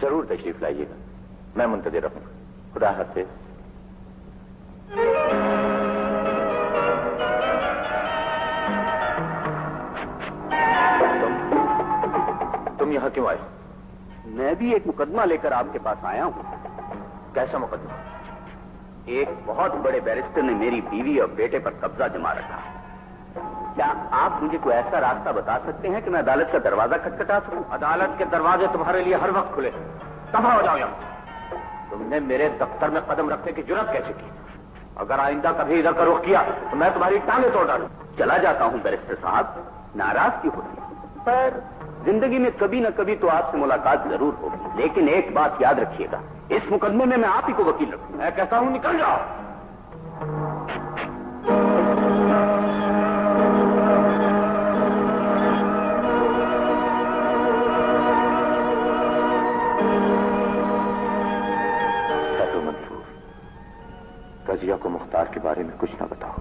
जरूर तशरीफ लाइएगा, मैं मुंतज़िर रहूंगा। खुदा हाफिज। तुम यहाँ क्यों आए? मैं भी एक मुकदमा लेकर आपके पास आया हूँ। कैसा मुकदमा? एक बहुत बड़े बैरिस्टर ने मेरी बीवी और बेटे पर कब्जा जमा रखा है। क्या आप मुझे कोई ऐसा रास्ता बता सकते हैं कि मैं अदालत का दरवाजा खटखटा सकूं? अदालत के दरवाजे तुम्हारे लिए हर वक्त खुले। दफा हो जाओ यहाँ। तुमने मेरे दफ्तर में कदम रखने की जुर्रत कैसे की? अगर आइंदा कभी इधर का रुख किया तो मैं तुम्हारी टांगें तोड़ डालूं। चला जाता हूं बैरिस्टर साहब, नाराज क्यों होती है? पर जिंदगी में कभी न कभी तो आपसे मुलाकात जरूर होगी। लेकिन एक बात याद रखिएगा, इस मुकदमे में मैं आप ही को वकील रखूंगा। मैं कहता हूं निकल जाओ। रजिया को मुख्तार के बारे में कुछ न बताओ,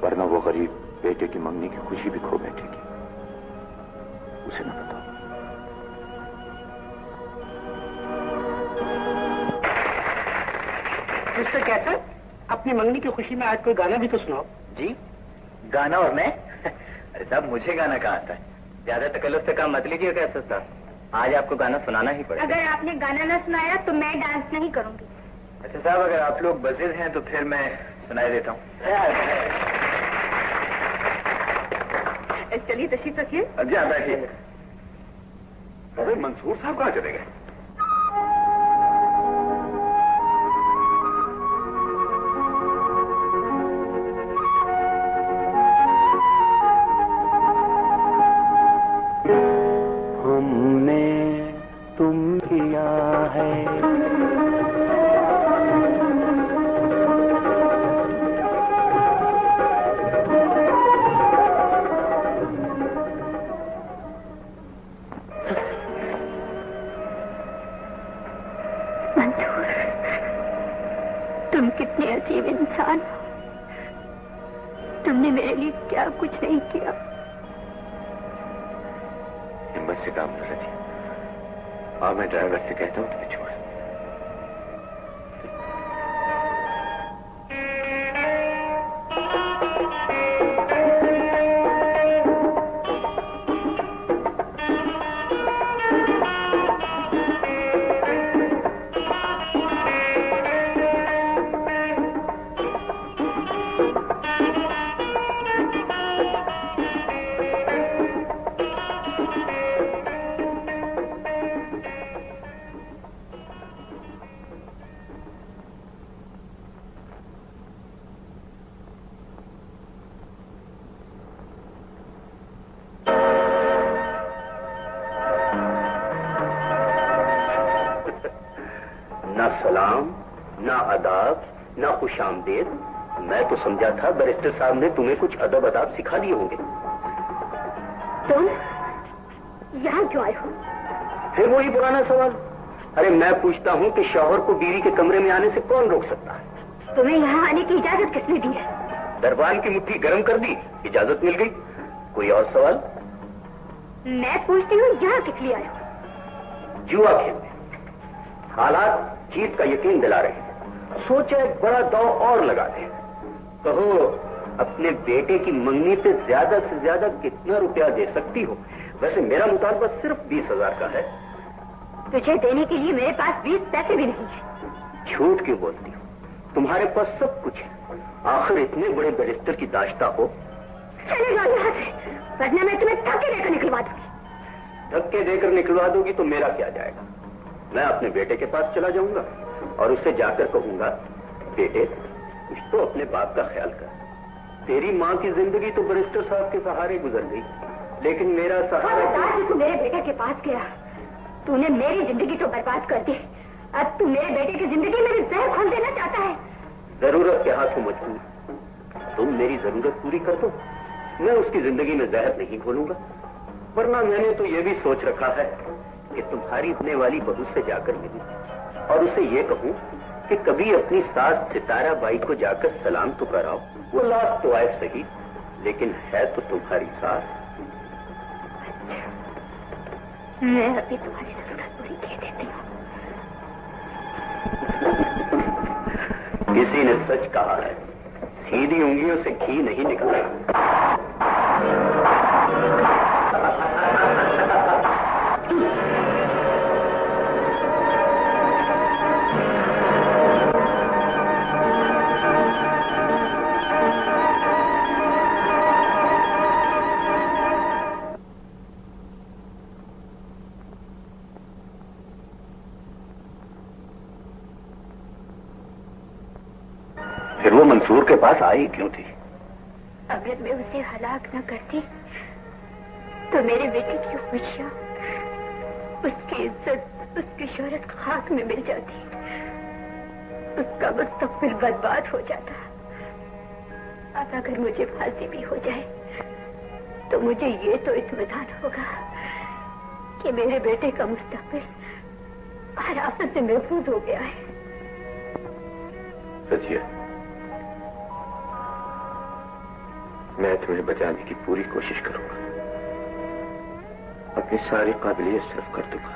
वरना वो गरीब बेटे की मंगनी की खुशी भी खो बैठेगी। उसे न बताओ। मिस्टर कैसर, अपनी मंगनी की खुशी में आज कोई गाना भी तो सुनाओ। जी, गाना? और मैं? अरे साहब, मुझे गाना कहाँ आता है? ज्यादा तकल्लुफ से काम मत लीजिए कैसर साहब, आज आपको गाना सुनाना ही पड़ेगा। अगर आपने गाना न सुनाया तो मैं डांस नहीं करूंगी। अच्छा साहब, अगर आप लोग बज़िद हैं तो फिर मैं सुनाई देता हूँ। चलिए तशरीफ रखिए। अच्छा बैठिए। अरे मंसूर साहब कहाँ चले गए? हमने तुम किया है तुम कितने अजीब इंसान हो। तुमने मेरे लिए क्या कुछ नहीं किया। हिम्मत से काम न रखिए। और मैं ड्राइवर से कहता हूँ तुम्हें छोड़। ना सलाम, ना अदाब, ना खुशामदीद। मैं तो समझा था बैरिस्टर साहब ने तुम्हें कुछ अदब अदाब सिखा दिए होंगे। तुम यहाँ क्यों आए हो? फिर वही पुराना सवाल। अरे मैं पूछता हूँ कि शौहर को बीवी के कमरे में आने से कौन रोक सकता है? तुम्हें यहाँ आने की इजाजत किसने दी है? दरबान की मुट्ठी गर्म कर दी, इजाजत मिल गई। कोई और सवाल? मैं पूछती हूँ यहाँ किस लिए आए हो? जुआ खेलने। हालात जीत का यकीन दिला रहे हैं। सोचा एक बड़ा दांव और लगा दे। कहो अपने बेटे की मंगनी पे ज्यादा से ज्यादा कितना रुपया दे सकती हो? वैसे मेरा मुतालबा सिर्फ 20,000 का है। तुझे देने के लिए मेरे पास 20 पैसे भी नहीं है। झूठ क्यों बोलती हो? तुम्हारे पास सब कुछ है। आखिर इतने बड़े बैरिस्टर की दाश्ता हो। चले जाओ यहाँ से, वरना मैं तुम्हें धक्के देकर निकलवा दूंगी। धक्के देकर निकलवा दोगी तो मेरा क्या जाएगा? मैं अपने बेटे के पास चला जाऊंगा और उससे जाकर कहूंगा, बेटे कुछ तो अपने बाप का ख्याल कर। तेरी माँ की जिंदगी तो बैरिस्टर साहब के सहारे गुजर गई, लेकिन मेरा सहारा। तू मेरे बेटे के पास गया, तूने मेरी जिंदगी तो बर्बाद कर दी। अब तू मेरे बेटे की जिंदगी में भी जहर खोल देना चाहता है। जरूरत के हाथों मजबूर। तुम मेरी जरूरत पूरी कर दो, मैं उसकी जिंदगी में जहर नहीं घोलूंगा। वरना मैंने तो ये भी सोच रखा है कि तुम्हारी होने वाली बहू से जाकर मिलूं और उसे ये कहूं कि कभी अपनी सास सितारा बाई को जाकर सलाम तो कराओ। वो लाख तो आए सही, लेकिन है तो तुम्हारी सास। मैं अभी तुम्हारी जरूरत पूरी कर देती हूँ। किसी ने सच कहा है, सीधी उंगलियों से घी नहीं निकलता। फिर वो मंसूर के पास आई क्यों थी? अगर मैं उसे हलाक न करती तो मेरे बेटे की खुशियां, उसकी इज्जत, उसकी शोहरत खाक में मिल जाती, उसका मुस्तकबिल बर्बाद हो जाता। अब अगर मुझे फांसी भी हो जाए तो मुझे ये तो इत्मीनान होगा कि मेरे बेटे का मुस्तकबिल हर आफत से महफूज हो गया है। रजिया, मैं तुम्हें बचाने की पूरी कोशिश करूंगा, अपनी सारी काबिलियत सिर्फ कर दूंगा,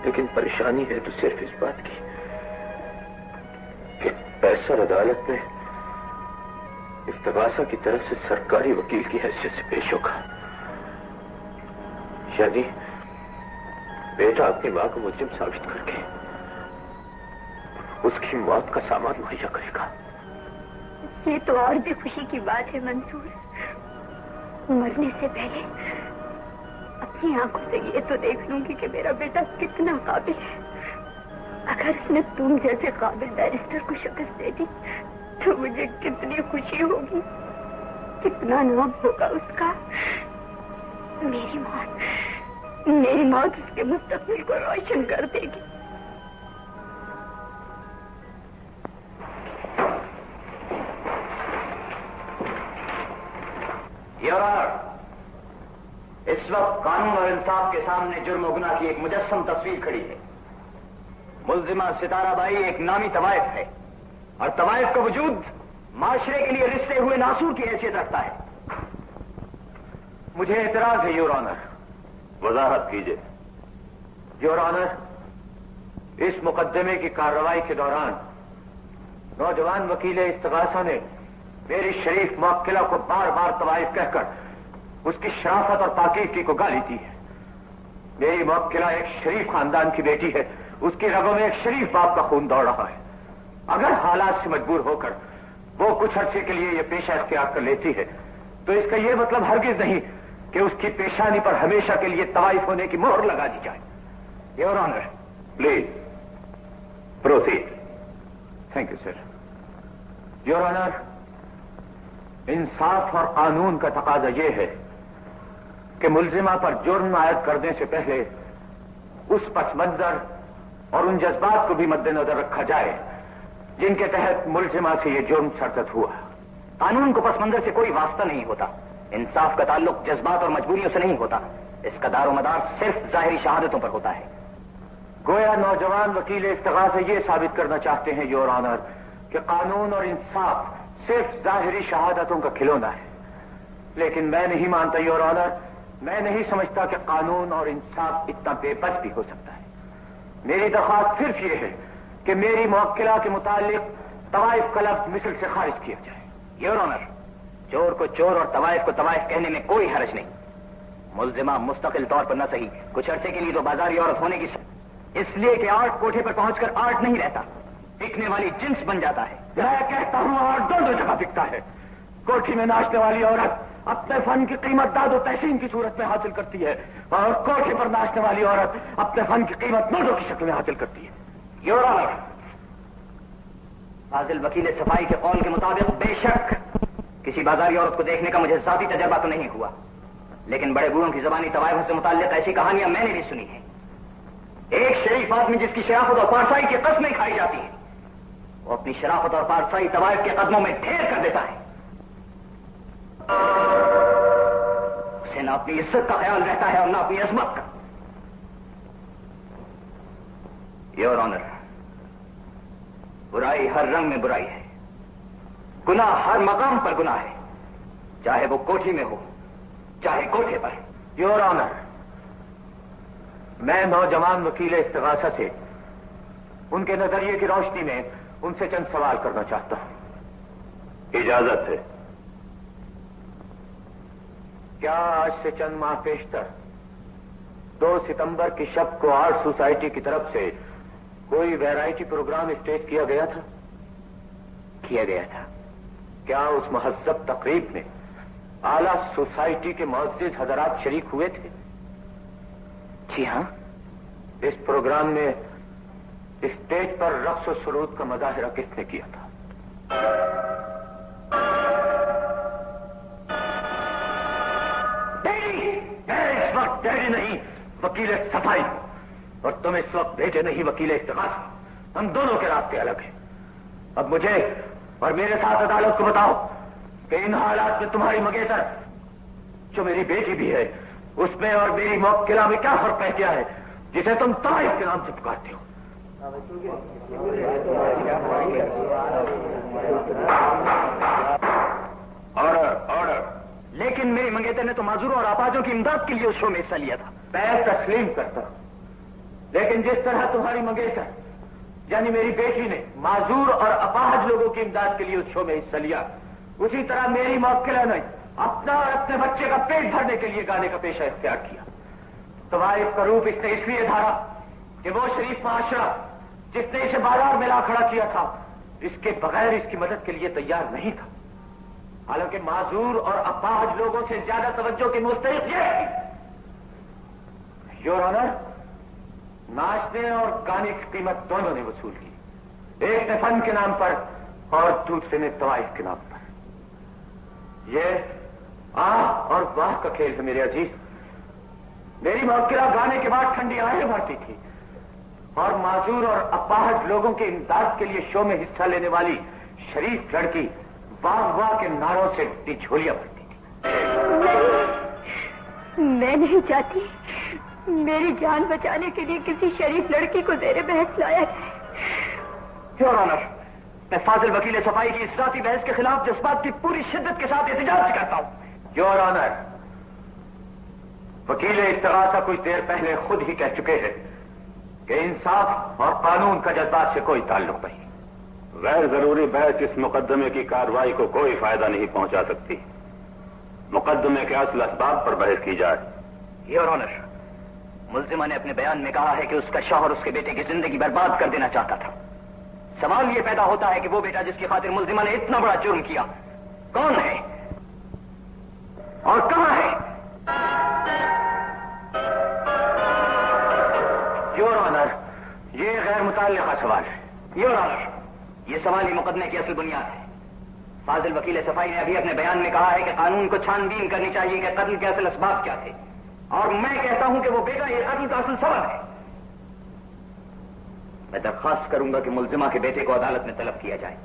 लेकिन परेशानी है तो सिर्फ इस बात की कि पैसर अदालत में इफ्तिगासा की तरफ से सरकारी वकील की हैसियत से पेश होगा, यानी बेटा अपनी मां को मुजरिम साबित करके उसकी मौत का सामान मुहैया करेगा। ये तो और भी खुशी की बात है मंसूर। मरने से पहले अपनी आंखों से ये तो देख लूंगी कि मेरा बेटा कितना काबिल है। अगर उसने तुम जैसे काबिल बैरिस्टर को शिकस्त दे दी तो मुझे कितनी खुशी होगी, कितना नाम होगा उसका। मेरी मौत उसके मुस्तकबिल को रोशन कर देगी। इस वक्त कानून और इंसाफ के सामने जुर्म और गुनाह की एक मुजस्सम तस्वीर खड़ी है। मुल्जिमा सितारा बाई एक नामी तवाइफ है और तवाइफ का वजूद माशरे के लिए रिश्ते हुए नासूर की हैसियत रखता है। मुझे एतराज है योर ऑनर। वजाहत कीजिए। योर ऑनर, इस मुकदमे की कार्रवाई के दौरान नौजवान वकील इस्तिगासा ने मेरी शरीफ मुवक्किला को बार बार तवाइफ कहकर उसकी शराफत और पाकीज़गी को गाली दी है। मेरी मुवक्किला एक शरीफ खानदान की बेटी है, उसकी रगों में एक शरीफ बाप का खून दौड़ रहा है। अगर हालात से मजबूर होकर वो कुछ अरसे के लिए ये पेशा इख्तियार कर लेती है तो इसका ये मतलब हरगिज नहीं कि उसकी पेशानी पर हमेशा के लिए तवाइफ होने की मोहर लगा दी जाए। Your honour, please proceed. Thank you sir. Your honour, इंसाफ और कानून का तकाजा यह है कि मुल्जिमा पर जुर्म आयद करने से पहले उस पस मंजर और उन जज्बात को भी मद्देनजर रखा जाए जिनके तहत मुल्जिमा से यह जुर्म सरजद हुआ। कानून को पस मंजर से कोई वास्ता नहीं होता। इंसाफ का ताल्लुक जज्बात और मजबूरियों से नहीं होता। इसका दारोमदार सिर्फ जाहिरी शहादतों पर होता है। गोया नौजवान वकील इस्तिगासा ये साबित करना चाहते हैं योर ऑनर कि कानून और इंसाफ सिर्फ जाहिरी शहादतों का खिलौना है, लेकिन मैं नहीं मानता योर ऑनर। मैं नहीं समझता कि कानून और इंसाफ इतना बेबस भी हो सकता है। मेरी दरख्वास्त सिर्फ ये है कि मेरी मुवक्किला के मुतालिक तवाइफ का लफ्ज मिस्र से खारिज किया जाए। योर ऑनर, चोर को चोर और तवाइफ को तवाइफ कहने में कोई हर्ज नहीं। मुल्जिमा मुस्तकिल तौर पर न सही कुछ अरसे के लिए तो बाजारी औरत होने की, इसलिए कि आर्ट कोठे पर पहुंचकर आर्ट नहीं रहता, बिकने वाली जिन्स बन जाता है। मैं कहता हूं आर्ट दोनों जगह बिकता है। कोठी में नाचने वाली औरत अपने फन की कीमत दादो तहसीन की सूरत में हासिल करती है और कोठे पर नाचने वाली औरत अपने फन की कीमत नोटों की शक्ल में हासिल करती है। योर ऑनर, फाजिल वकील सफाई के कौल के मुताबिक बेशक किसी बाजारी औरत को देखने का मुझे जाती तजर्बा तो नहीं हुआ, लेकिन बड़े बूढ़ों की जबानी तवाइफ से मुताल्लिक ऐसी कहानियां मैंने भी सुनी है। एक शरीफ आदमी जिसकी शराफत और पारसाई की कस्में खाई जाती है, वो अपनी शराफत और पारसाई तवाइफ के कदमों में ढेर कर देता है। उसे ना अपनी इज्जत का ख्याल रहता है और ना अपनी अजमत का। योर ऑनर, बुराई हर रंग में बुराई है, गुनाह हर मकाम पर गुनाह है, चाहे वो कोठी में हो चाहे कोठे पर। योर ऑनर, मैं नौजवान वकील इस्तिगासा से उनके नजरिए की रोशनी में उनसे चंद सवाल करना चाहता हूं। इजाजत है। क्या आज से चंद माह पेशतर 2 सितंबर की शब को आर्ट सोसाइटी की तरफ से कोई वैरायटी प्रोग्राम स्टेज किया गया था? किया गया था। क्या उस महज़्ज़ब तकरीब में आला सोसाइटी के मुअज़्ज़िज़ हज़रात शरीक हुए थे? जी हाँ। इस प्रोग्राम में स्टेज पर रक्स और सुरूद का मुज़ाहिरा किसने किया था? मैं इस वक्त डैडी नहीं, वकील सफाई, और तुम इस वक्त बेटे नहीं, वकील इस्तिग़ासा। हम दोनों के रास्ते अलग हैं। अब मुझे और मेरे साथ अदालत को बताओ कि इन हालात में तुम्हारी मंगेतर, जो मेरी बेटी भी है, उसमें और मेरी मुवक्किला में क्या फर्क रह गया है जिसे तुम तवाइफ के नाम से पुकारते हो? Order, order. लेकिन मेरी मंगेतर ने तो माजूरों और अपाहजों की इमदाद के लिए उस शो में हिस्सा लिया था। मैं तस्लीम करता हूं, लेकिन जिस तरह तुम्हारी मंगेतर यानी मेरी बेटी ने माजूर और अपाहज लोगों की इमदाद के लिए उस शो में हिस्सा लिया, उसी तरह मेरी मुवक्किला ने अपना और अपने बच्चे का पेट भरने के लिए गाने का पेशा इख्तियार किया। तवाइफ का रूप इसने इसलिए धारा कि वो शरीफ माशरा जिसने इसे बाजार में ला खड़ा किया था, इसके बगैर इसकी मदद के लिए तैयार नहीं था। हालांकि माजूर और अपाहज लोगों से ज्यादा तवज्जो के मुस्तहिक ये है। योर ऑनर, नाचने और गाने की कीमत दोनों ने वसूल की, एक ने फन के नाम पर और दूसरे ने तवाइफ के नाम पर। ये आह और वाह का खेल है मेरे अजीज। मेरी मुवक्किला गाने के बाद ठंडी आहें भरती थी और माजूर और अपाहज लोगों के इमदाद के लिए शो में हिस्सा लेने वाली शरीफ लड़की वाह वाह के नारों से टिछोलियां भरती थी। नहीं, मैं नहीं चाहती मेरी जान बचाने के लिए किसी शरीफ लड़की को ज़ेरे बहस लाया जाए। योर ऑनर, मैं फाजिल वकील सफाई की इस ज़ाती बहस के खिलाफ जज्बात की पूरी शिद्दत के साथ एहतजाज करता हूं। योर ऑनर, वकील इस्तिग़ासा कुछ देर पहले खुद ही कह चुके हैं कि इंसाफ और कानून का जज्बात से कोई ताल्लुक नहीं। गैर जरूरी बहस इस मुकदमे की कार्रवाई को कोई फायदा नहीं पहुंचा सकती। मुकदमे के असल असबाब पर बहस की जाए। योर ऑनर, मुल्जिमा ने अपने बयान में कहा है कि उसका शौहर उसके बेटे की जिंदगी बर्बाद कर देना चाहता था। सवाल यह पैदा होता है कि वो बेटा जिसकी खातिर मुल्जिमा ने इतना बड़ा जुर्म किया कौन है और कहां है? योर ऑनर, ये गैर मुताल्लिका सवाल है। योर ऑनर, ये सवाल ही मुकदमे की असल बुनियाद है। फाजिल वकील सफाई ने अभी अपने बयान में कहा है कि कानून को छानबीन करनी चाहिए कि कत्ल के असल असबाब क्या थे, और मैं कहता हूं कि वो बेटा ये कत्ल का असल सबब है। मैं दरख्वास्त करूंगा कि मुल्जिमा के बेटे को अदालत में तलब किया जाए।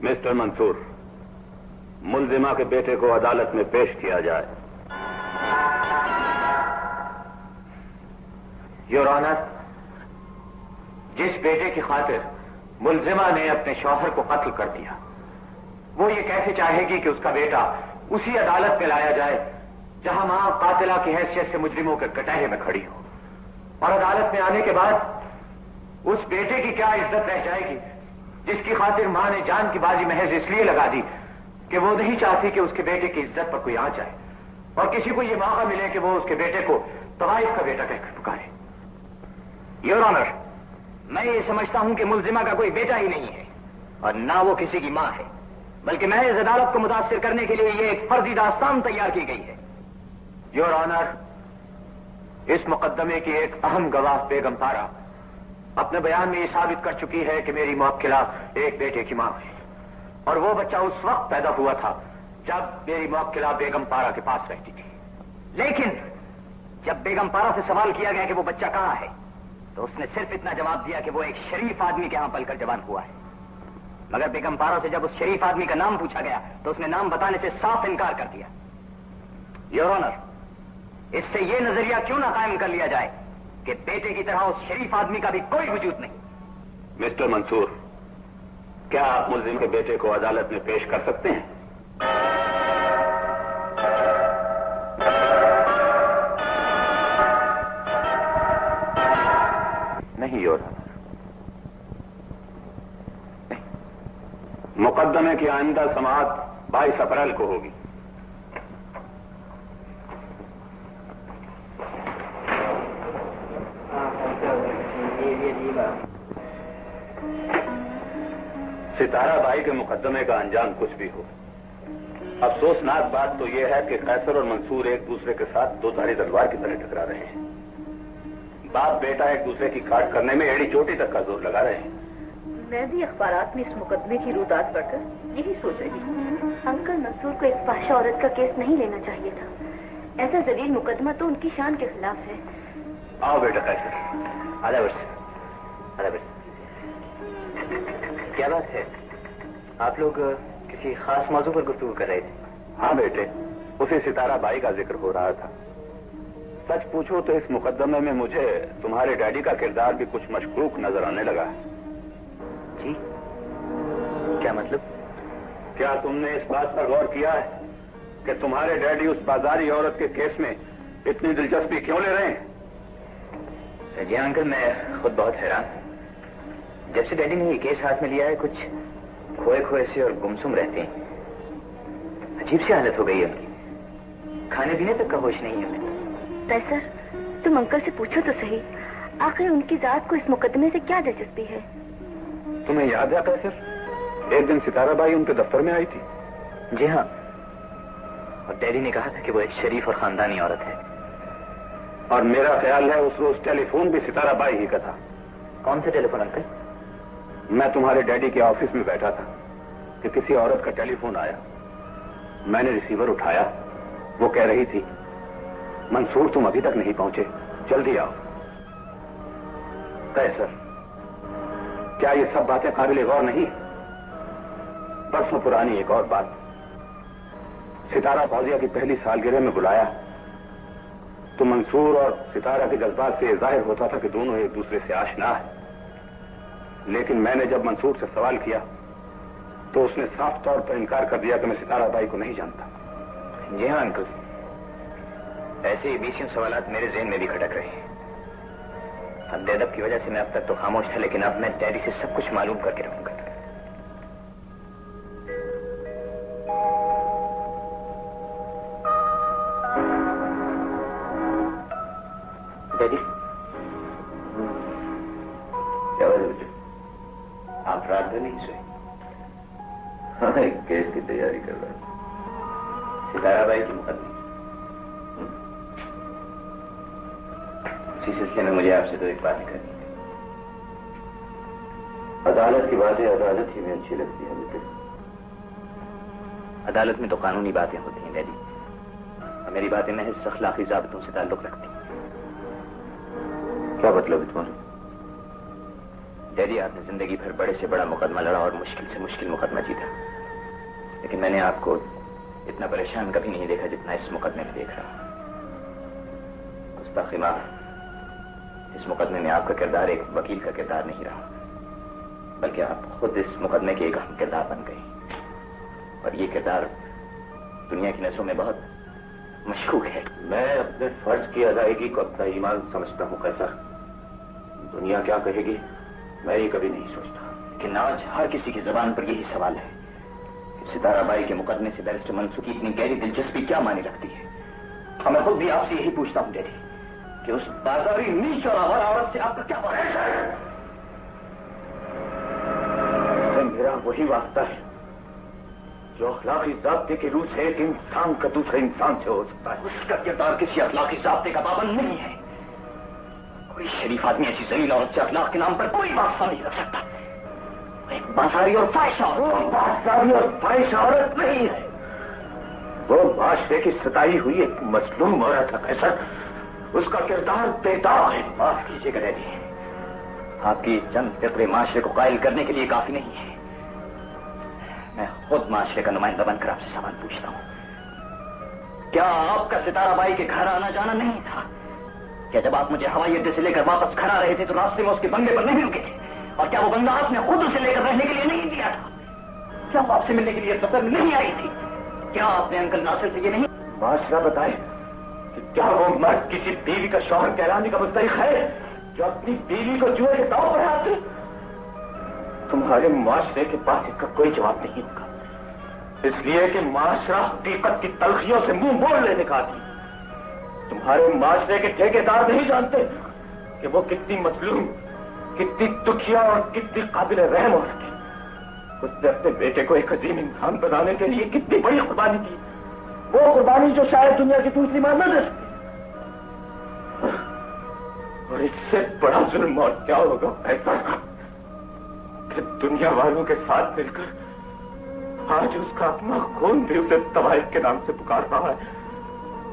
मिस्टर मंसूर, मुल्जिमा के बेटे को अदालत में पेश किया जाए। योर ऑनर, जिस बेटे की खातिर मुल्जिमा ने अपने शौहर को कत्ल कर दिया, वो ये कैसे चाहेगी कि उसका बेटा उसी अदालत में लाया जाए जहां मां कातिला की हैसियत से मुजरिमों के कटहरे में खड़ी हो, और अदालत में आने के बाद उस बेटे की क्या इज्जत रह जाएगी जिसकी खातिर मां ने जान की बाजी महज इसलिए लगा दी कि वो नहीं चाहती कि उसके बेटे की इज्जत पर कोई आ जाए और किसी को ये मौका मिले कि वो उसके बेटे को तवाइफ का बेटा कहकर पुकारे। योर ऑनर, मैं ये समझता हूं कि मुल्जिमा का कोई बेटा ही नहीं है और ना वो किसी की मां है, बल्कि महज अदालत को मुतासिर करने के लिए ये एक फर्जी दास्तान तैयार की गई है। योर ऑनर, इस मुकदमे की एक अहम गवाह बेगम पारा अपने बयान में ये साबित कर चुकी है कि मेरी मुवक्किला एक बेटे की मां है, और वो बच्चा उस वक्त पैदा हुआ था जब मेरी मुवक्किला बेगम पारा के पास रहती थी। लेकिन जब बेगम पारा से सवाल किया गया कि वो बच्चा कहां है, तो उसने सिर्फ इतना जवाब दिया कि वो एक शरीफ आदमी के यहां पलकर जवान हुआ है। मगर बेगम पारा से जब उस शरीफ आदमी का नाम पूछा गया तो उसने नाम बताने से साफ इनकार कर दिया। योर ऑनर, इससे यह नजरिया क्यों ना कायम कर लिया जाए कि बेटे की तरह उस शरीफ आदमी का भी कोई वजूद नहीं। मिस्टर मंसूर, क्या आप मुल्जिम के बेटे को अदालत में पेश कर सकते हैं? नहीं योर ऑनर, मुकदमे की आइंदा समाअत 22 अप्रैल को होगी। सितारा बाई के मुकदमे का अंजाम कुछ भी हो, अफसोसनाक बात तो यह है कि कैसर और मंसूर एक दूसरे के साथ दो धारी तलवार की तरह टकरा रहे हैं। बाप बेटा एक दूसरे की काट करने में एड़ी चोटी तक का जोर लगा रहे हैं। मैं भी अखबारात में इस मुकदमे की रुदात पढ़कर यही सोच रही हूँ। अंकल मंसूर को एक फाहिशा औरत का केस नहीं लेना चाहिए था। ऐसा जलील मुकदमा तो उनकी शान के खिलाफ है। आओ बेटा कैसर। आधा वर्ष। क्या बात है, आप लोग किसी खास मौजू पर गुफ्तगू कर रहे थे? हाँ बेटे, उसे सितारा बाई का जिक्र हो रहा था। सच पूछो तो इस मुकदमे में मुझे तुम्हारे डैडी का किरदार भी कुछ मशकूक नजर आने लगा है। जी, क्या मतलब? क्या तुमने इस बात पर गौर किया है कि तुम्हारे डैडी उस बाजारी औरत के केस में इतनी दिलचस्पी क्यों ले रहे हैं? जी अंकल, मैं खुद बहुत हैरान। जब से डैडी ने ये केस हाथ में लिया है, कुछ खोए खोए से और गुमसुम रहते हैं। अजीब सी हालत हो गई है उनकी, खाने पीने तक का होश नहीं है उन्हें। कैसर, तुम अंकल से पूछो तो सही, आखिर उनकी जात को इस मुकदमे से क्या दिलचस्पी है? तुम्हें याद है कैसर, एक दिन सितारा बाई उनके दफ्तर में आई थी? जी हाँ, और डैडी ने कहा था कि वो एक शरीफ और खानदानी औरत है। और मेरा ख्याल है उस रोज टेलीफोन भी सितारा बाई ही का था। कौन सा टेलीफोन अंकल? मैं तुम्हारे डैडी के ऑफिस में बैठा था कि किसी औरत का टेलीफोन आया। मैंने रिसीवर उठाया। वो कह रही थी, मंसूर तुम अभी तक नहीं पहुंचे, जल्दी आओ। कैसर, क्या ये सब बातें काबिल गौर नहीं? बरसों पुरानी एक और बात, सितारा फौजिया की पहली सालगिरह में बुलाया तो मंसूर और सितारा के जज्बात से जाहिर होता था कि दोनों एक दूसरे से आशना है। लेकिन मैंने जब मंसूर से सवाल किया तो उसने साफ तौर पर इनकार कर दिया कि मैं सितारा बाई को नहीं जानता। जी हाँ अंकल, ऐसे ही 20 सवालात मेरे ज़हन में भी खटक रहे हैं। अब बेअदब की वजह से मैं अब तक तो खामोश था, लेकिन अब मैं डैडी से सब कुछ मालूम करके रहूंगा। डैडी, क्या वजह बेटे? आप रात भर नहीं सोए? हाँ, एक केस की तैयारी कर रहा था, सितारा बाई की मुकदमे। इसी सिलसिले में मुझे आपसे तो एक बात करनी थी। अदालत की बातें अदालत ही में अच्छी लगती है बेटे। अदालत में तो कानूनी बातें होती हैं डैडी, और मेरी बातें महज अखलाकी ज़ाबितों से ताल्लुक रखती हैं। क्या मतलब है तुम्हारा? डैडी, आपने जिंदगी भर बड़े से बड़ा मुकदमा लड़ा और मुश्किल से मुश्किल मुकदमा जीता, लेकिन मैंने आपको इतना परेशान कभी नहीं देखा जितना इस मुकदमे में देख रहा हूं। गुस्ताखी माफ, इस मुकदमे में आपका किरदार एक वकील का किरदार नहीं रहा, बल्कि आप खुद इस मुकदमे के एक अहम किरदार बन गए, और ये किरदार दुनिया की नजरों में बहुत मशकूक है। मैं अपने फर्ज की अदायगी को अपना ईमान समझता हूँ कैसर। दुनिया क्या कहेगी मैं ये कभी नहीं सोचता। लेकिन आज हर किसी की जबान पर यही सवाल है कि सितारा बाई के मुकदमे से बैरिस्टर मंसूर की इतनी गहरी दिलचस्पी क्या माने रखती है। और मैं खुद भी आपसे यही पूछता हूँ डैडी कि उस बाजारी नीच और आवारा औरत से आपका क्या भरोसा है? मेरा वही वास्ता है जो अखलाकी ज़ाब्ते के रूप से एक इंसान का दूसरे इंसान से हो सकता है। उसका किरदार किसी अखलाकी ज़ाब्ते का पाबंद नहीं है। कोई शरीफ आदमी ऐसी जलील औरत से अखलाक के नाम पर कोई वास्ता नहीं रख सकता। एक बाजारी और फाहिशा औरत, बाजारी और फाहिशा औरत नहीं है, वो माशरे की सताई हुई एक मजलूम औरत है कैसर। उसका किरदार बेदाग है। माफ कीजिएगा डैडी, आपकी चंद फिक्रे माशरे को कायल करने के लिए काफी नहीं है। मैं खुद माशरे का नुमाइंदा बनकर आपसे सवाल पूछता हूं, क्या आपका सितारा बाई के घर आना जाना नहीं था? क्या जब आप मुझे हवाई अड्डे से लेकर वापस घर आ रहे थे तो रास्ते में उसके बंगले पर नहीं रुके थे? और क्या वो बंदा आपने खुद उसे लेकर रहने के लिए नहीं दिया था? क्या वो आपसे मिलने के लिए सफर में नहीं आई थी? क्या आपने अंकल नासिर से ये नहीं? माशरा बताए कि क्या वो मर्द किसी बीवी का शौहर कहलाने का मुस्तहिक है जो अपनी बीवी को जुए के दांव पर हाथ दे? तुम्हारे मुआशरे के पास इसका कोई जवाब नहीं होगा, इसलिए कि मुआशरा हकीकत की तलखियों से मुंह मोड़ लेने का आदी। तुम्हारे मुआशरे के ठेकेदार नहीं जानते कि वो कितनी मजलूम, कितनी दुखिया और कितनी काबिल रहम औरत है। उसने अपने बेटे को एक अजीम इंसान बनाने के लिए कितनी बड़ी कुर्बानी की, वो कुर्बानी जो शायद दुनिया की दूसरी मां न दे सकती। और इससे बड़ा जुल्म और क्या होगा ऐसा कि दुनिया वालों के साथ मिलकर आज उसका अपना खून भी उसे तवाइफ के नाम से पुकार रहा है,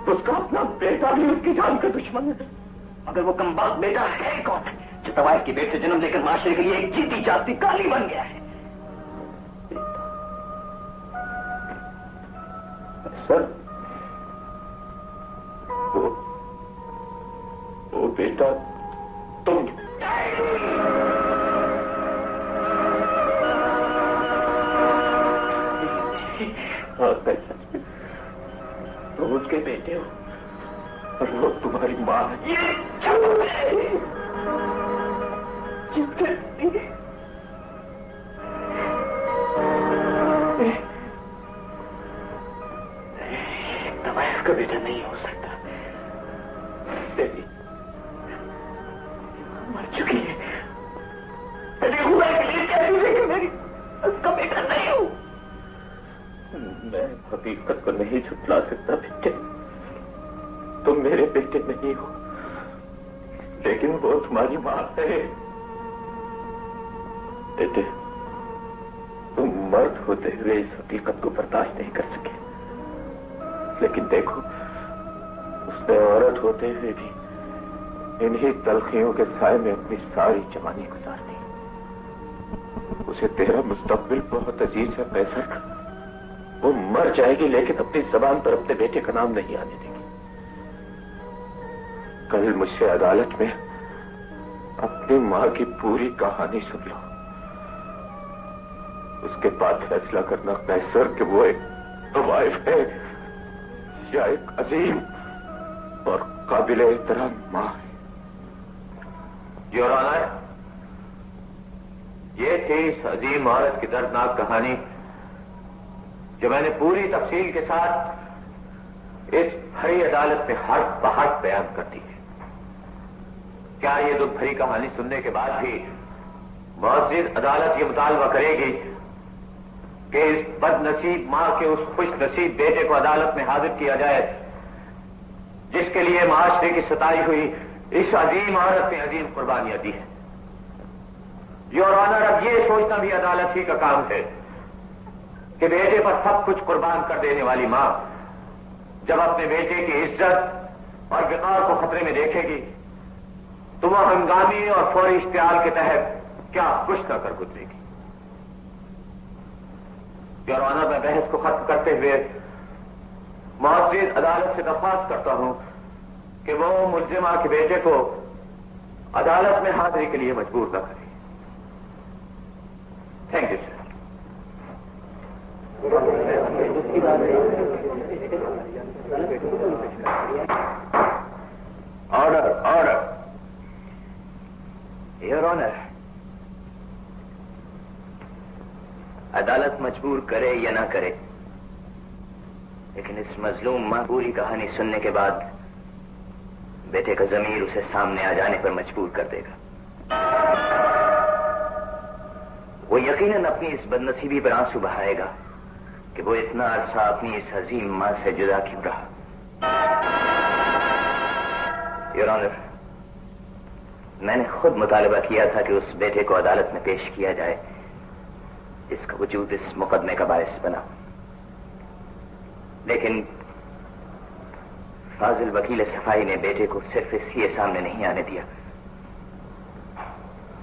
उसका अपना बेटा भी उसकी जान का दुश्मन है। अगर वो कमबख्त बेटा है कौन जो तवाइफ के बेटे से जन्म लेकर माशरे के लिए एक जीती जाती काली बन गया है? सर, वो बेटा तुम। तुम उसके बेटे हो और वो तुम्हारी माँ है। तवाइफ का बेटा नहीं हो सकता, तेरी मर चुकी है। तेरी खुदा के लिए कहती है कि मेरी उसका बेटा नहीं हूं। मैं हकीकत को नहीं झुठला सकता बेटे, तुम मेरे बेटे नहीं हो, लेकिन वो तुम्हारी मां है। बेटे, तुम मर्द होते हुए इस हकीकत को बर्दाश्त नहीं कर सके, लेकिन देखो उसने औरत होते हुए भी इन्हीं तलखियों के साए में अपनी सारी जवानी गुजार दी। उसे तेरा मुस्तकबिल बहुत अजीज है कैसर, वो मर जाएगी लेकिन अपनी जबान पर अपने बेटे का नाम नहीं आने देगी। कल मुझसे अदालत में अपनी मां की पूरी कहानी सुन लो, उसके बाद फैसला करना कैसर कि वो एक तवाइफ है या एक अजीम और काबिल एहतराम मां है। योर ऑनर, ये थी इस अजीम औरत की दर्दनाक कहानी जो मैंने पूरी तफसील के साथ इस भरी अदालत में हर्फ बहर्फ बयान कर दी है। क्या ये दुख भरी कहानी सुनने के बाद भी मुअज़्ज़िज़ अदालत ये मुतालबा करेगी कि इस बदनसीब मां के उस खुश नसीब बेटे को अदालत में हाजिर किया जाए जिसके लिए माशरे की सताई हुई इस अजीम औरत ने अजीम कुर्बानियां दी है? योर ऑनर, अब ये सोचना भी अदालत ही का काम है कि बेटे पर सब कुछ कुर्बान कर देने वाली मां जब अपने बेटे की इज्जत और विकार को खतरे में देखेगी तो वह हंगामी और फौरी इश्तिहार के तहत क्या कुछ न कर गुजरेगी। योर ऑनर, मैं बहस को खत्म करते हुए मुअज़्ज़िज़ अदालत से दरख्वास्त करता हूं कि वो मुल्जिमा के बेटे को अदालत में हाजिरी के लिए मजबूर न करे। Thank you sir. Order, order. Your honour, अदालत मजबूर करे या ना करे, लेकिन इस मजलूम मां पूरी कहानी सुनने के बाद बेटे का ज़मीर उसे सामने आ जाने पर मजबूर कर देगा। वो यकीनन अपनी इस बदनसीबी पर आंसू बहाएगा कि वो इतना अरसा अपनी इस अजीम मां से जुदा क्यों रहा। योर ऑनर, मैंने खुद मुतालबा किया था कि उस बेटे को अदालत में पेश किया जाए जिसका वजूद इस मुकदमे का बायस बना, लेकिन फाजिल वकील सफाई ने बेटे को सिर्फ इसलिए सामने नहीं आने दिया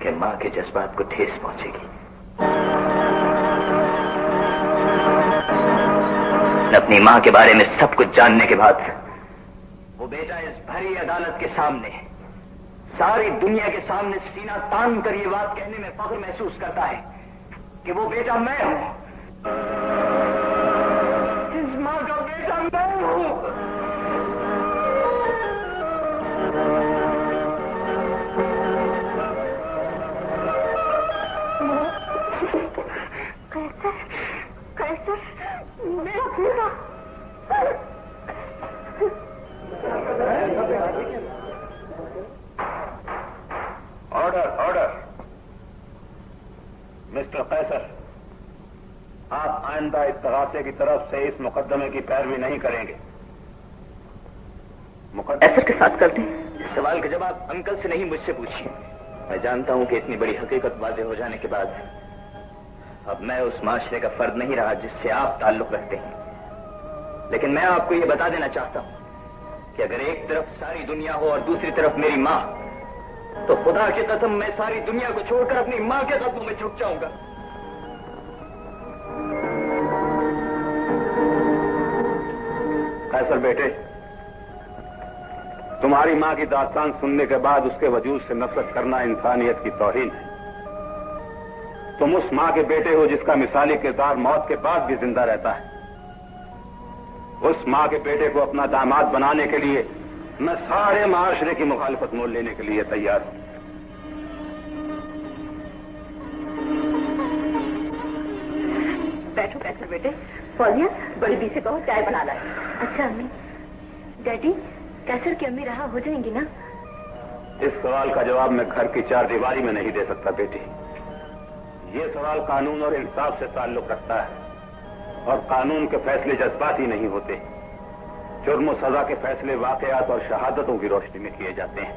कि मां के जज्बात को ठेस पहुंचेगी। अपनी मां के बारे में सब कुछ जानने के बाद वो बेटा इस भरी अदालत के सामने, सारी दुनिया के सामने सीना तान कर ये बात कहने में फख्र महसूस करता है कि वो बेटा मैं हूं, इस मां का बेटा मैं हूं। Order order. मिस्टर कैसर, आप आइंदा इस्तगासे की तरफ से इस मुकदमे की पैरवी नहीं करेंगे। कैसर के साथ करते हैं। इस सवाल का जवाब अंकल से नहीं, मुझसे पूछिए। मैं जानता हूं कि इतनी बड़ी हकीकत वाज़ेह हो जाने के बाद अब मैं उस माशरे का फर्द नहीं रहा जिससे आप ताल्लुक रखते हैं। लेकिन मैं आपको ये बता देना चाहता हूं कि अगर एक तरफ सारी दुनिया हो और दूसरी तरफ मेरी मां, तो खुदा की कसम मैं सारी दुनिया को छोड़कर अपनी मां के कदमों में झुक जाऊंगा। कैसर बेटे, तुम्हारी मां की दास्तान सुनने के बाद उसके वजूद से नफरत करना इंसानियत की तौहीन है। तुम उस मां के बेटे हो जिसका मिसाली किरदार मौत के बाद भी जिंदा रहता है। उस मां के बेटे को अपना दामाद बनाने के लिए मैं सारे माशरे की मुखालिफत मोल लेने के लिए तैयार हूं। बैठो कैसर बेटे। फौजिया, बड़ी दी से कहो चाय बना लाए। अच्छा अम्मी। डैडी, कैसर की अम्मी रहा हो जाएंगी ना? इस सवाल का जवाब मैं घर की चार दीवारी में नहीं दे सकता बेटी। ये सवाल कानून और इंसाफ से ताल्लुक रखता है और कानून के फैसले जज्बाती नहीं होते। जुर्म और सजा के फैसले वाकयात और शहादतों की रोशनी में किए जाते हैं।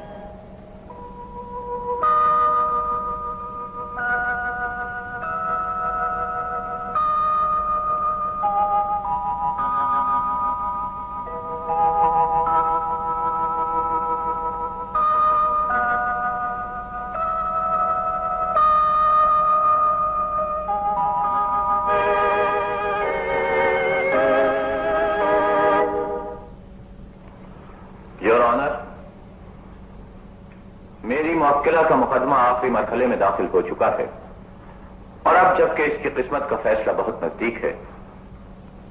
मुवक्किला का मुकदमा आखिरी मरहले में दाखिल हो चुका है और अब जबकि इसकी किस्मत का फैसला बहुत नजदीक है,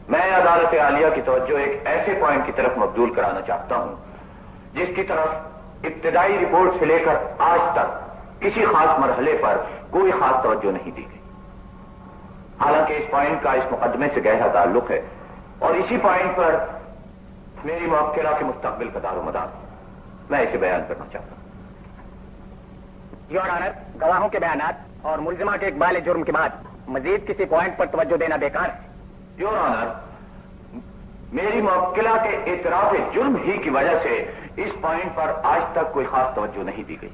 मैं अदालत आलिया की तवज्जो एक ऐसे पॉइंट की तरफ मबदूल कराना चाहता हूं जिसकी तरफ इब्तिदाई रिपोर्ट से लेकर आज तक किसी खास मरहले पर कोई खास तवज्जो नहीं दी गई। हालांकि इस पॉइंट का इस मुकदमे से गहरा ताल्लुक है और इसी पॉइंट पर मेरी मुवक्किला के मुस्तकबिल का दारोमदार मैं इसे बयान करना चाहता हूं। योर ऑनर, गवाहों के बयानात और मुलजिमा के इकबाल जुर्म के बाद मजीद किसी पॉइंट पर तवज्जो देना बेकार है। योर ऑनर, मेरी मुवक्किला के इतराफ जुर्म ही की वजह से इस पॉइंट पर आज तक कोई खास तवज्जो नहीं दी गई।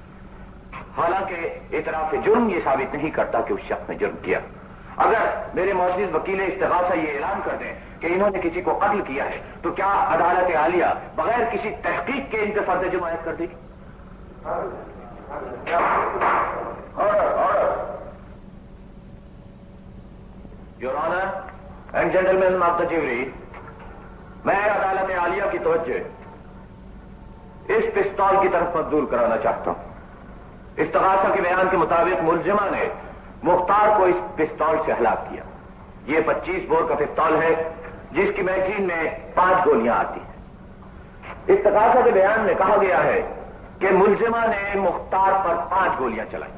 हालांकि इतराफ जुर्म ये साबित नहीं करता कि उस शख्स ने जुर्म किया। अगर मेरे मौजूद वकील इस्तिगासा ये ऐलान कर दें कि इन्होंने किसी को कत्ल किया है, तो क्या अदालत आलिया बगैर किसी तहकीक के इनके फर्द जुर्म आयद कर देगी? Your honour and gentleman of the jury, मैं अदालत आलिया की तवज्जो इस पिस्तौल की तरफ मबदूल कराना चाहता हूं। इस्तिगासा के बयान के मुताबिक मुलजिमा ने मुख्तार को इस पिस्तौल से हलाक किया। ये 25 बोर का पिस्तौल है जिसकी मैगजीन में 5 गोलियां आती हैं। इस्तिगासा के बयान में कहा गया है कि मुलजिमा ने मुख्तार पर 5 गोलियां चलाई,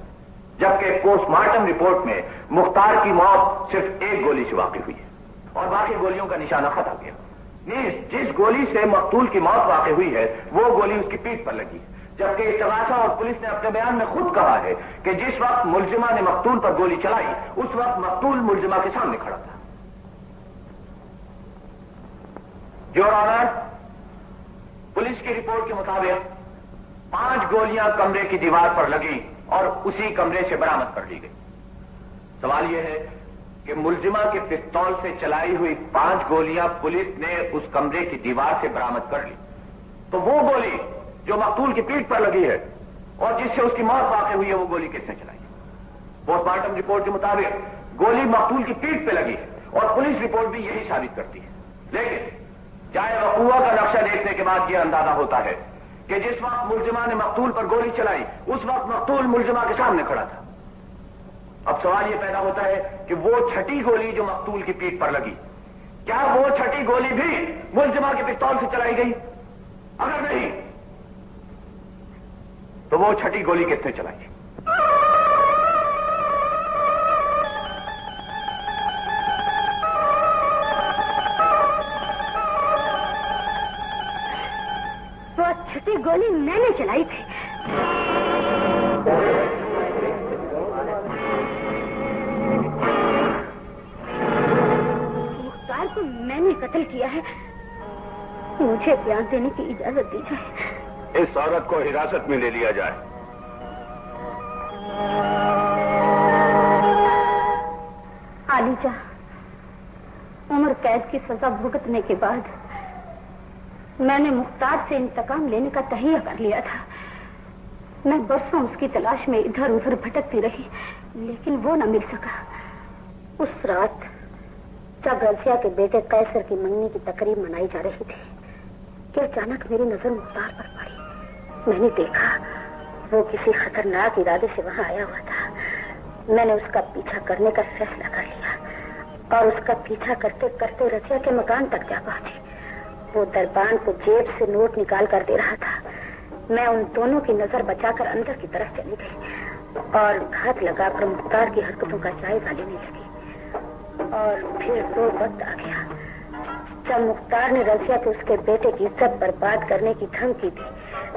जबकि पोस्टमार्टम रिपोर्ट में मुख्तार की मौत सिर्फ 1 गोली से वाक़ई हुई है और बाकी गोलियों का निशाना खत्म गया। जिस गोली से मकतूल की मौत वाक़ई हुई है वो गोली उसकी पीठ पर लगी, जबकि इस्तिगासा और पुलिस ने अपने बयान में खुद कहा है कि जिस वक्त मुलजिमा ने मकतूल पर गोली चलाई उस वक्त मकतूल मुलजिमा के सामने खड़ा था। योर ऑनर, पुलिस की रिपोर्ट के मुताबिक 5 गोलियां कमरे की दीवार पर लगी और उसी कमरे से बरामद कर ली गई। सवाल यह है कि मुलजिमा के पिस्तौल से चलाई हुई 5 गोलियां पुलिस ने उस कमरे की दीवार से बरामद कर ली, तो वो गोली जो मकतूल की पीठ पर लगी है और जिससे उसकी मौत वाक़ई हुई है वो गोली किसने चलाई? पोस्टमार्टम रिपोर्ट के मुताबिक गोली मकतूल की पीठ पे लगी है और पुलिस रिपोर्ट भी यही साबित करती है। लेकिन जाए वक़ूआ का नक्शा देखने के बाद यह अंदाजा होता है कि जिस वक्त मुलजिमा ने मकतूल पर गोली चलाई उस वक्त मकतूल मुलजिमा के सामने खड़ा था। अब सवाल यह पैदा होता है कि वो छठी गोली जो मकतूल की पीठ पर लगी, क्या वो छठी गोली भी मुलजिमा के पिस्तौल से चलाई गई? अगर नहीं तो वो छठी गोली किसने चलाई? वो छठी गोली मैंने चलाई थी। مجھے بیان دینے کی اجازت دی جائے۔ اس عورت کو حراست میں لے لیا جائے۔ عالیجا، عمر قید کی سزا بھگتنے کے بعد میں نے مختار سے انتقام لینے کا تہیہ کر لیا تھا۔ میں برسوں اس کی تلاش میں ادھر ادھر بھٹکتی رہی، لیکن وہ نہ مل سکا۔ اس رات جب رضیہ کے بیٹے قیصر کی منگنی کی تقریب منائی جا رہی تھی کہ اچانک میری نظر مختار پر پڑی۔ میں نے دیکھا وہ کسی خطرناک ارادے سے وہاں آیا ہوا تھا۔ میں نے اس کا پیچھا کرنے کا فیصلہ کر لیا اور اس کا پیچھا کرتے کرتے رضیہ کے مکان تک جا پہنچی۔ وہ دربان کو جیب سے نوٹ نکال کر دے رہا تھا۔ میں ان دونوں کی نظر بچا کر اندر کی طرف چلی گئی اور ہاتھ لگا کر مختار کی حرکتوں کا جائزہ لینے لگی۔ اور پھر وہ وقت آ گیا جب مختار نے رضیہ کو اس کے بیٹے کی عزت برباد کرنے کی دھمکی دی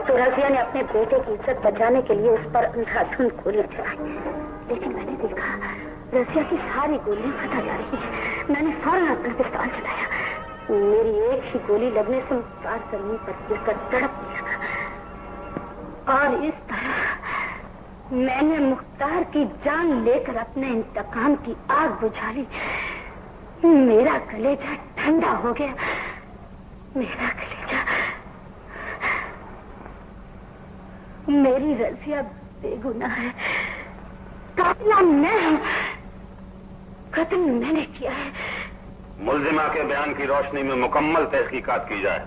تو رضیہ نے اپنے بیٹے کی عزت بچانے کے لیے اس پر اندھا دھند گولیاں چلائی، لیکن میں نے دیکھا رضیہ کی ساری گولیاں ختم جا رہی ہیں۔ میں نے فوراً اپنا پستول چلایا۔ میری ایک ہی گولی لگنے سے مختار زمین پر گر کر تڑپنے لگا اور اس طرح میں نے مختار کی جان لے کر اپنے انتقام کی آگ بجھا لی۔ میرا کلیجہ ٹھنڈا ہو گیا، میرا کلیجہ۔ میری رضیہ بے گناہ ہے، قاتل میں ہوں، قتل میں نے کیا ہے۔ ملزمہ کے بیان کی روشنی میں مکمل تحقیقات کی جائے۔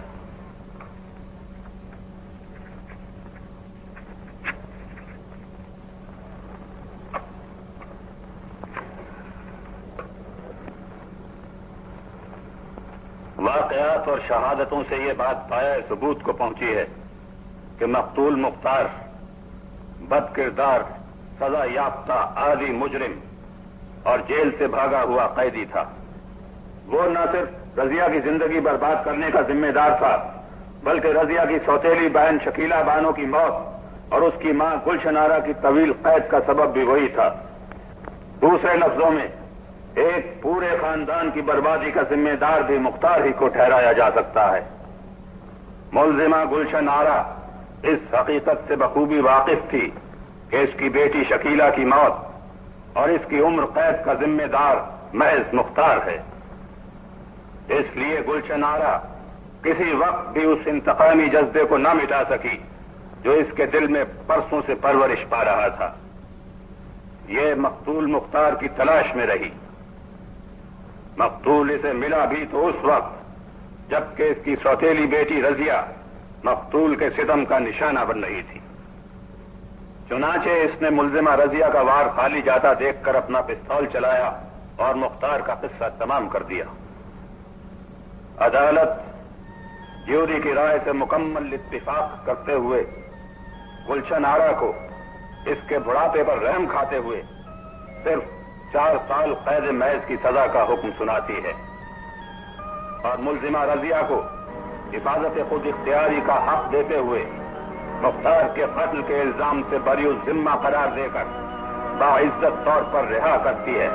واقعات اور شہادتوں سے یہ بات پایا ثبوت کو پہنچی ہے کہ مقتول مختار بد کردار، سزا یافتہ عادی مجرم اور جیل سے بھاگا ہوا قیدی تھا۔ وہ نہ صرف رضیہ کی زندگی برباد کرنے کا ذمہ دار تھا بلکہ رضیہ کی سوتیلی بہن شکیلہ بانو کی موت اور اس کی ماں گلشن آرا کی طویل قید کا سبب بھی وہی تھا۔ دوسرے لفظوں میں ایک پورے خاندان کی بربادی کا ذمہ دار بھی مختار ہی کو ٹھہرایا جا سکتا ہے۔ ملزمہ گلشن آرا اس حقیقت سے بخوبی واقف تھی کہ اس کی بیٹی شکیلہ کی موت اور اس کی عمر قید کا ذمہ دار محض مختار ہے۔ اس لیے گلشن آرا کسی وقت بھی اس انتقامی جذبے کو نہ مٹا سکی جو اس کے دل میں برسوں سے پرورش پا رہا تھا۔ یہ مقتول مختار کی تلاش میں رہی۔ مقتول اسے ملا بھی تو اس وقت جبکہ اس کی سوتیلی بیٹی رضیہ مقتول کے ستم کا نشانہ بن رہی تھی۔ چنانچہ اس نے ملزمہ رضیہ کا وار خالی جاتا دیکھ کر اپنا پستول چلایا اور مختار کا قصہ تمام کر دیا۔ عدالت جیوری کی رائے سے مکمل اتفاق کرتے ہوئے گلشن آرا کو اس کے بڑھاپے پر رحم کھاتے ہوئے صرف 4 سال قید محض کی سزا کا حکم سناتی ہے اور ملزمہ رضیہ کو حفاظت خود اختیاری کا حق دیتے ہوئے مختار کے قتل کے الزام سے بری الذمہ قرار دے کر باعزت طور پر رہا کرتی ہے۔